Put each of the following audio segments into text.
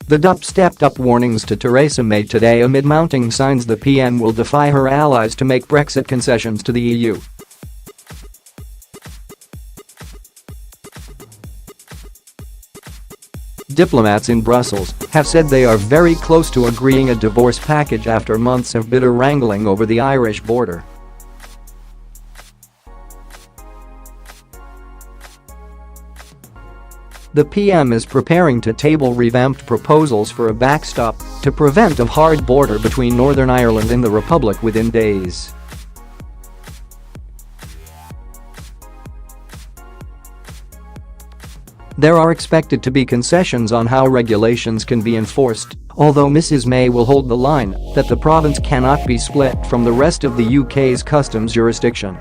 The DUP stepped up warnings to Theresa May today amid mounting signs the PM will defy her allies to make Brexit concessions to the EU. Diplomats in Brussels have said they are very close to agreeing a divorce package after months of bitter wrangling over the Irish border. The PM is preparing to table revamped proposals for a backstop to prevent a hard border between Northern Ireland and the Republic within days. There are expected to be concessions on how regulations can be enforced, although Mrs May will hold the line that the province cannot be split from the rest of the UK's customs jurisdiction.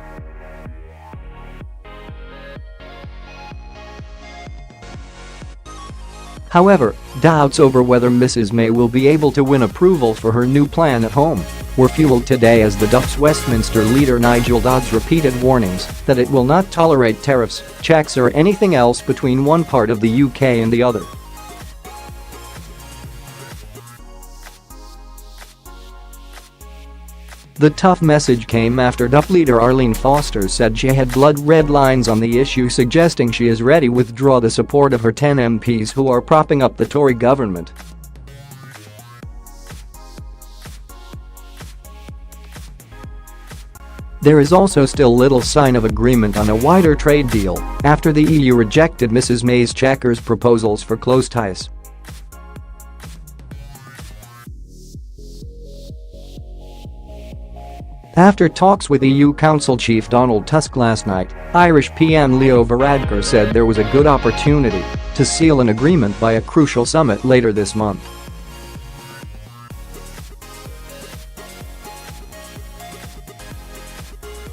However, doubts over whether Mrs May will be able to win approval for her new plan at home were fueled today as the DUP's Westminster leader Nigel Dodds repeated warnings that it will not tolerate tariffs, checks or anything else between one part of the UK and the other. The tough message came after DUP leader Arlene Foster said she had blood-red lines on the issue, suggesting she is ready to withdraw the support of her 10 MPs who are propping up the Tory government. There is also still little sign of agreement on a wider trade deal after the EU rejected Mrs May's Chequers proposals for close ties. After talks with EU Council Chief Donald Tusk last night, Irish PM Leo Varadkar said there was a good opportunity to seal an agreement by a crucial summit later this month.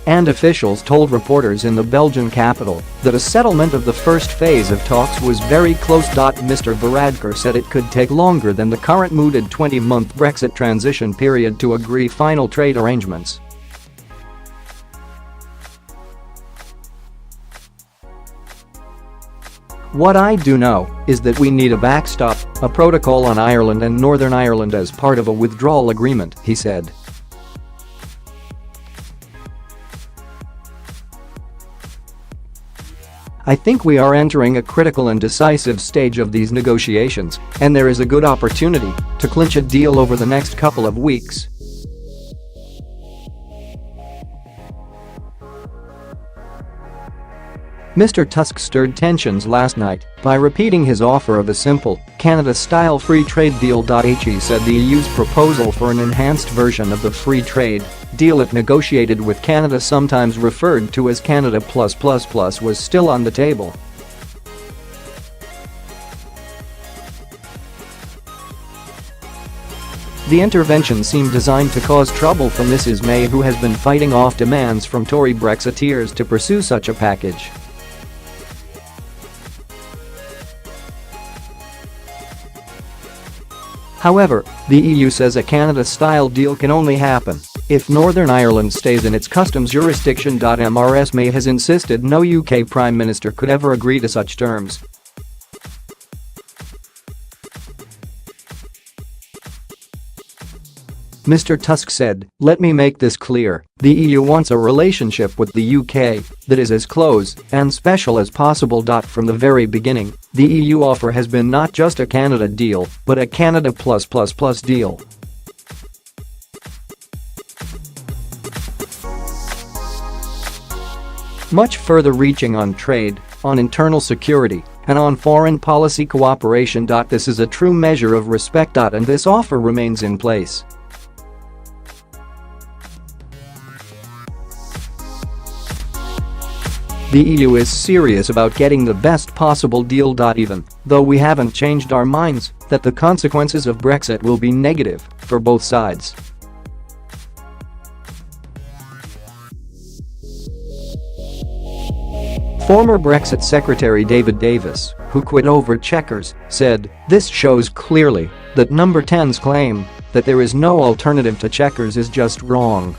And officials told reporters in the Belgian capital that a settlement of the first phase of talks was very close. Mr Varadkar said it could take longer than the current mooted 20-month Brexit transition period to agree final trade arrangements. What I do know is that we need a backstop, a protocol on Ireland and Northern Ireland as part of a withdrawal agreement, he said. I think we are entering a critical and decisive stage of these negotiations, and there is a good opportunity to clinch a deal over the next couple of weeks. Mr Tusk stirred tensions last night by repeating his offer of a simple, Canada-style free trade deal.He said the EU's proposal for an enhanced version of the free trade deal it negotiated with Canada, sometimes referred to as Canada++, was still on the table. The intervention seemed designed to cause trouble for Mrs May, who has been fighting off demands from Tory Brexiteers to pursue such a package. However, the EU says a Canada-style deal can only happen if Northern Ireland stays in its customs jurisdiction.Mrs May has insisted no UK Prime Minister could ever agree to such terms. Mr Tusk said, "Let me make this clear, the EU wants a relationship with the UK that is as close and special as possible. From the very beginning, the EU offer has been not just a Canada deal, but a Canada++ deal." Much further reaching on trade, on internal security, and on foreign policy cooperation. This is a true measure of respect. And this offer remains in place. The EU is serious about getting the best possible deal.Even, though we haven't changed our minds that the consequences of Brexit will be negative for both sides. Former Brexit Secretary David Davis, who quit over Chequers, said, "This shows clearly that Number 10's claim that there is no alternative to Chequers is just wrong."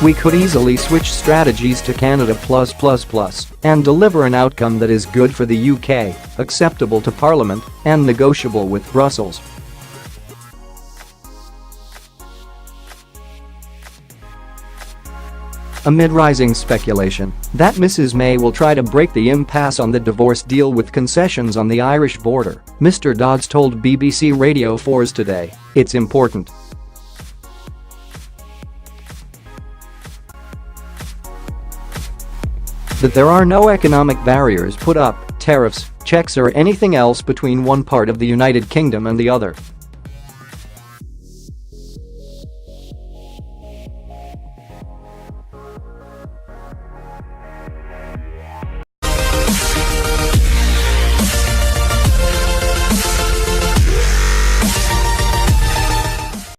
We could easily switch strategies to Canada plus and deliver an outcome that is good for the UK, acceptable to Parliament, and negotiable with Brussels. Amid rising speculation that Mrs May will try to break the impasse on the divorce deal with concessions on the Irish border, Mr Dodds told BBC Radio 4's Today, "It's important that there are no economic barriers put up, tariffs, checks or anything else between one part of the United Kingdom and the other.